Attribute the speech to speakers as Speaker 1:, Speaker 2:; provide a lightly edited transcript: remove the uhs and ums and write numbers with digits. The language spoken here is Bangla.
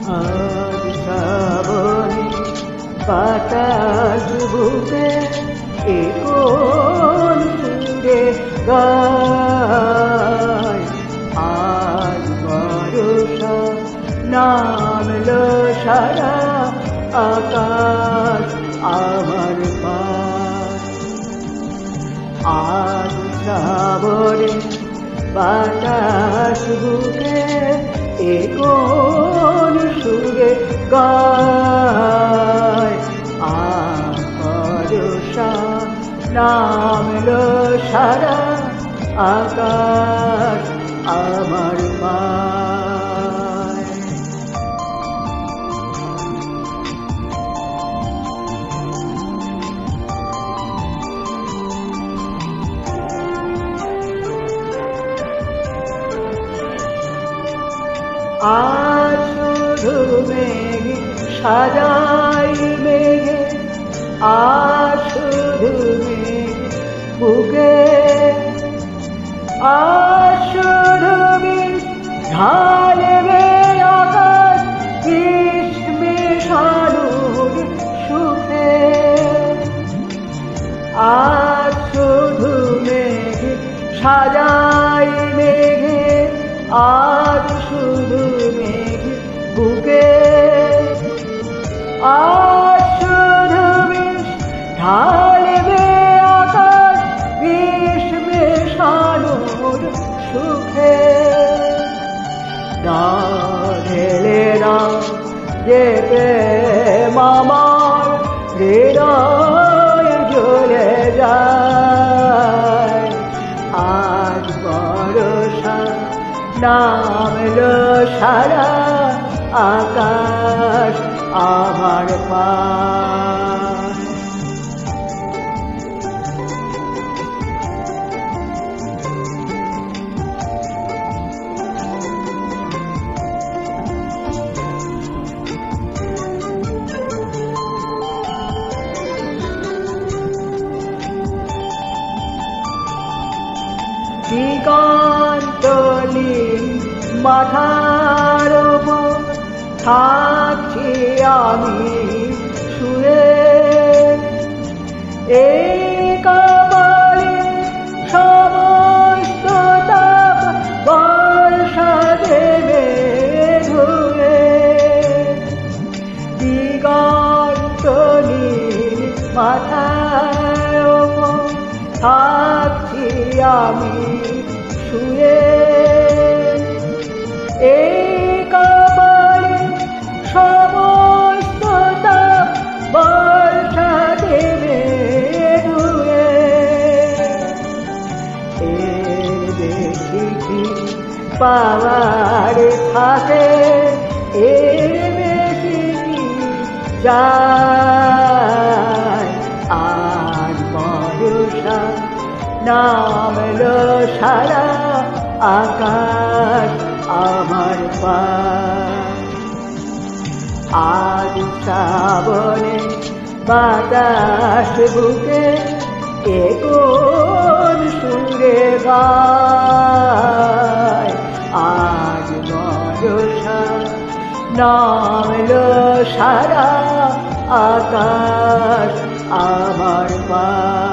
Speaker 1: আজ শ্রাবণে বাতাস বুকে এ কোন সুরে গায়। আজ বর্ষা নামলো সারা আকাশ আমার পায়। আজ শ্রাবণে বাতাস বুকে এ কোন সুরে গায়। আজ বর্ষা নামলো সারা আকাশ আমার পায়। আজ শুধু মেঘ সাজাই মেঘে, আজ শুধু মেঘ বুকে, আজ শুধু বিষ ঢালবে আকাশ বিষ মেশানোর সুখে। আজ শুধু মেঘ সাজাই মেঘে, আজ শুধু মেঘ বুকে, আজ শুধু বিষ ঢালবে আকাশ বিষ মেশানোর সুখে। না ঢেলে না যেতে মামার হৃদয় জ্বলে যায়। আজ বর্ষা নামলো সারা আকাশ আমার পায়। দিগন্তলীন মাথার উপর থাকছি আমি শুয়ে। এই কপালে সমস্ত তাপ বর্ষা দেবে ধুয়ে। দিগন্তলীন মাথার উপর থাকছি আমি শুয়ে। এই কপালে সমস্ত তাপ বর্ষা দেবে ধুয়ে। এর বেশি কি পাওয়ার থাকে, এর বেশি কি যায়। আর বর্ষা নামলো সারা আকাশ আমার পায়। আজ শ্রাবণে বাতাস বুকে এ কোন সুরে গায়। আজ বর্ষা নামলো সারা আকাশ আমার পায়।